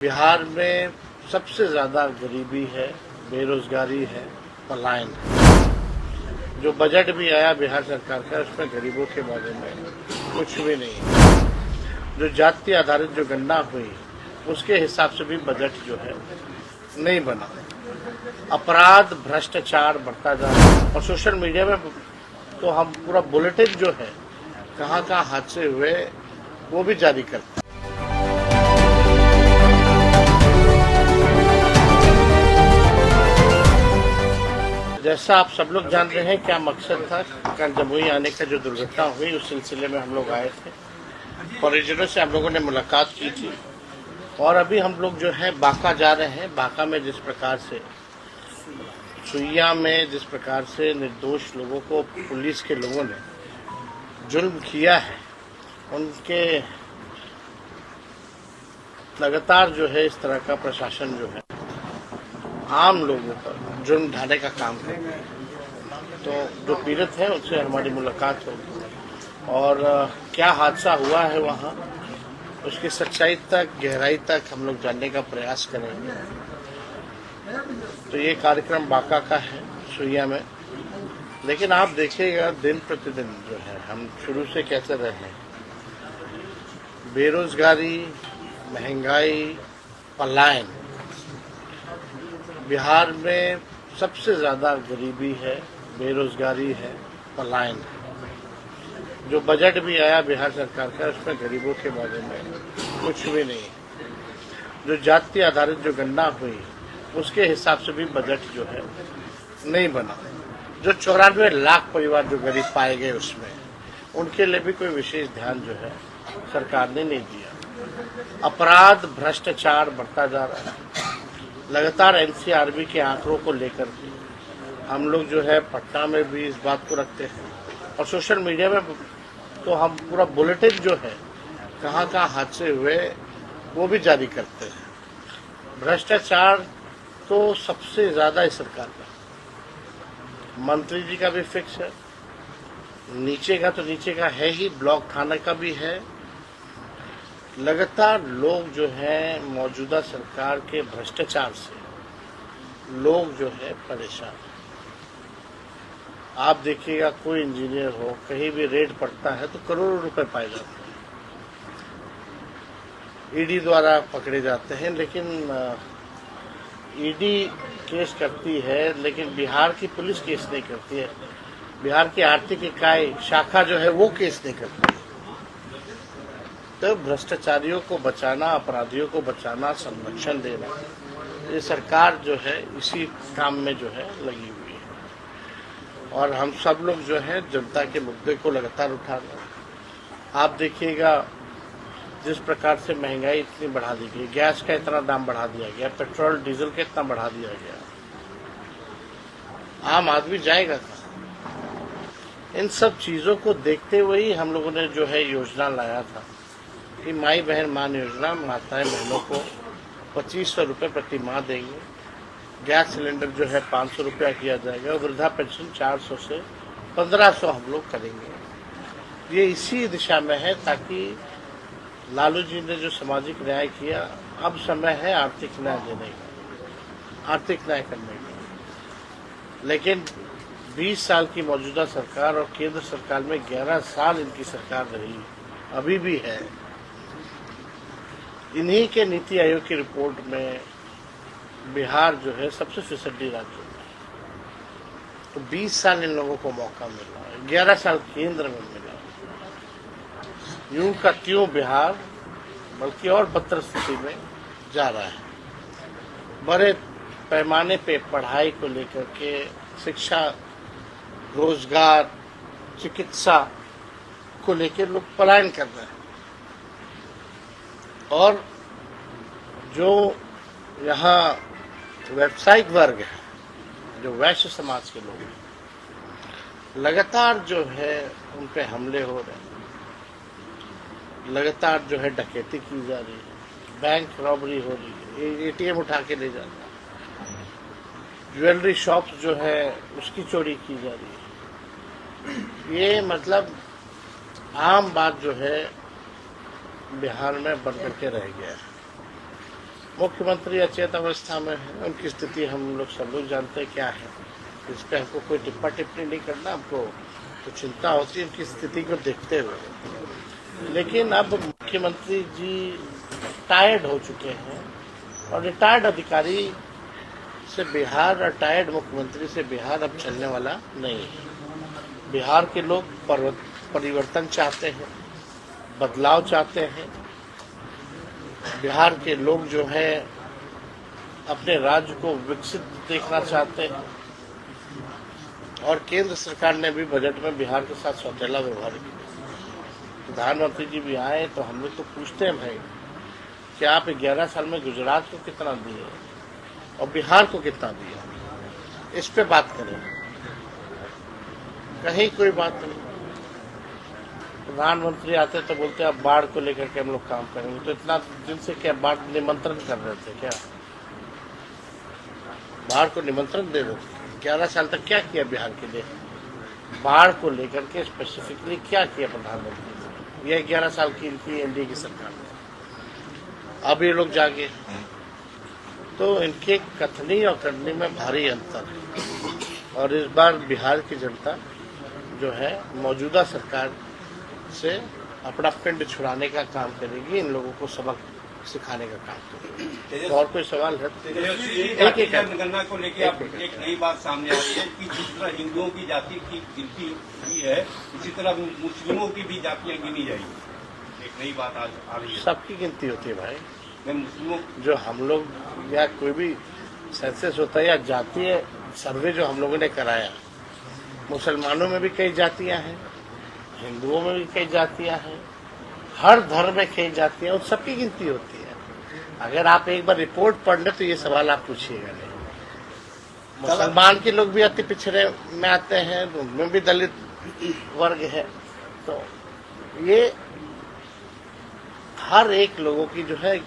बिहार में सबसे ज़्यादा गरीबी है, बेरोजगारी है, पलायन है। जो बजट भी आया बिहार सरकार का उसमें गरीबों के बारे में कुछ भी नहीं है। जो जाति आधारित जो गणना हुई उसके हिसाब से भी बजट जो है नहीं बना। अपराध भ्रष्टाचार बढ़ता जा रहा है और सोशल मीडिया में तो हम पूरा बुलेटिन जो है कहाँ कहाँ हादसे हुए वो भी जारी करते हैं। जैसा आप सब लोग जान रहे हैं क्या मकसद था कल जमुई आने का, जो दुर्घटना हुई उस सिलसिले में हम लोग आए थे। परिजनों से हम लोगों ने मुलाकात की थी और अभी हम लोग जो है बांका जा रहे हैं। बांका में जिस प्रकार से सुइया में जिस प्रकार से निर्दोष लोगों को पुलिस के लोगों ने जुल्म किया है, उनके लगातार जो है इस तरह का प्रशासन जो है आम लोगों पर जुर्म ढाने का काम करते हैं। तो जो पीड़ित है उनसे हमारी मुलाकात होगी और क्या हादसा हुआ है वहाँ उसकी सच्चाई तक, गहराई तक हम लोग जानने का प्रयास करेंगे। तो ये कार्यक्रम बांका का है, सुइया में। लेकिन आप देखिएगा दिन प्रतिदिन जो है हम शुरू से कैसे रहे हैं, बेरोजगारी, महंगाई, पलायन। बिहार में सबसे ज़्यादा गरीबी है, बेरोजगारी है, पलायन है। जो बजट भी आया बिहार सरकार का उसमें गरीबों के बारे में कुछ भी नहीं है। जो जाति आधारित जो गणना हुई उसके हिसाब से भी बजट जो है नहीं बना। जो 94 लाख परिवार जो गरीब पाए गए उसमें उनके लिए भी कोई विशेष ध्यान जो है सरकार ने नहीं दिया। अपराध भ्रष्टाचार बढ़ता जा रहा है। लगातार एनसीआरबी के आंकड़ों को लेकर हम लोग जो है पटना में भी इस बात को रखते हैं और सोशल मीडिया में तो हम पूरा बुलेटिन जो है कहाँ कहाँ हादसे हुए वो भी जारी करते हैं। भ्रष्टाचार तो सबसे ज़्यादा इस सरकार का, मंत्री जी का भी फिक्स है, नीचे का तो नीचे का है ही, ब्लॉक थाना का भी है। लगातार लोग जो है मौजूदा सरकार के भ्रष्टाचार से लोग जो है परेशान। आप देखिएगा कोई इंजीनियर हो, कहीं भी रेड पड़ता है तो करोड़ों रुपए पाए जाते हैं, ईडी द्वारा पकड़े जाते हैं। लेकिन ईडी केस करती है लेकिन बिहार की पुलिस केस नहीं करती है। बिहार की आर्थिक इकाई शाखा जो है वो केस नहीं करती है। तो भ्रष्टाचारियों को बचाना, अपराधियों को बचाना, संरक्षण देना, ये सरकार जो है इसी काम में जो है लगी हुई है और हम सब लोग जो है जनता के मुद्दे को लगातार उठा रहे हैं। आप देखिएगा जिस प्रकार से महंगाई इतनी बढ़ा दी गई, गैस का इतना दाम बढ़ा दिया गया, पेट्रोल डीजल का इतना बढ़ा दिया गया, आम आदमी जाएगा कहाँ? इन सब चीज़ों को देखते हुए ही हम लोगों ने जो है योजना लाया था कि माई बहन मान योजना, माताएं बहनों को 2500 रुपये प्रति माह देंगे। गैस सिलेंडर जो है 500 रुपया किया जाएगा। वृद्धा पेंशन 400 से 1500 हम लोग करेंगे। ये इसी दिशा में है ताकि लालू जी ने जो सामाजिक न्याय किया, अब समय है आर्थिक न्याय देने का, आर्थिक न्याय करने का। लेकिन 20 साल की मौजूदा सरकार और केंद्र सरकार में 11 साल इनकी सरकार रही, अभी भी है। इन्हीं के नीति आयोग की रिपोर्ट में बिहार जो है सबसे फिसड्डी राज्य में। तो 20 साल इन लोगों को मौका मिला, 11 साल केंद्र में मिला। यूं का त्यों बिहार बल्कि और बदतर स्थिति में जा रहा है। बड़े पैमाने पे पढ़ाई को लेकर के, शिक्षा, रोजगार, चिकित्सा को लेकर लोग पलायन कर रहे हैं और जो यहाँ व्यावसायिक वर्ग है, जो वैश्य समाज के लोग हैं, लगातार जो है उन पे हमले हो रहे हैं, लगातार जो है डकैती की जा रही है, बैंक रॉबरी हो रही है, एटीएम उठा के ले जाना, ज्वेलरी शॉप्स जो है उसकी चोरी की जा रही है। ये मतलब आम बात जो है बिहार में बन करके रह गया है। मुख्यमंत्री अचेत अवस्था में है, उनकी स्थिति हम लोग सब लोग जानते हैं क्या है। इस पर हमको कोई टिप्पा टिप्पणी नहीं करना, हमको तो चिंता होती है उनकी स्थिति को देखते हुए। लेकिन अब मुख्यमंत्री जी टायर्ड हो चुके हैं और रिटायर्ड अधिकारी से बिहार, रिटायर्ड मुख्यमंत्री से बिहार अब चलने वाला नहीं है। बिहार के लोग परिवर्तन चाहते हैं, बदलाव चाहते हैं। बिहार के लोग जो है अपने राज्य को विकसित देखना चाहते हैं और केंद्र सरकार ने भी बजट में बिहार के साथ सौतेला व्यवहार किया। प्रधानमंत्री जी भी आए तो हम लोग तो पूछते हैं भाई कि आप 11 साल में गुजरात को कितना दिए और बिहार को कितना दिया, इस पे बात करें। कहीं कोई बात नहीं। प्रधानमंत्री आते तो बोलते अब बाढ़ को लेकर के हम लोग काम करेंगे, तो इतना दिन से क्या बाढ़ निमंत्रण कर रहे थे क्या? बाढ़ को निमंत्रण दे देते। 11 साल तक क्या किया बिहार के लिए? बाढ़ को लेकर के स्पेसिफिकली क्या किया प्रधानमंत्री ने? यह 11 साल की इनकी एनडीए की सरकार ने। अब ये लोग जागे तो इनके कथनी और करनी में भारी अंतर है। और इस बार बिहार की जनता जो है मौजूदा सरकार से अपना पिंड छुड़ाने का काम करेगी, इन लोगों को सबक सिखाने का काम करेगी। तो और कोई सवाल है? एक जनगणना को लेकर आप एक नई बात सामने आ रही है कि जिस तरह हिंदुओं की जाति की गिनती हुई है, इसी तरह मुस्लिमों की भी जातियां गिनी जाएगी। एक नई बात आज आ रही है। सबकी गिनती होती है भाई। मुस्लिमों जो हम लोग या कोई भी सेंसस होता है या जातीय सर्वे जो हम लोगों ने कराया, मुसलमानों में भी कई जातियां हैं, हिंदुओं में भी कई जातियां हैं, हर धर्म में कई जातियां, उन सबकी गिनती होती है। अगर आप एक बार रिपोर्ट पढ़ लें तो ये सवाल आप पूछिएगा नहीं। मुसलमान के लोग भी अति पिछड़े में आते हैं, उनमें भी दलित वर्ग है। तो ये हर एक लोगों की जो है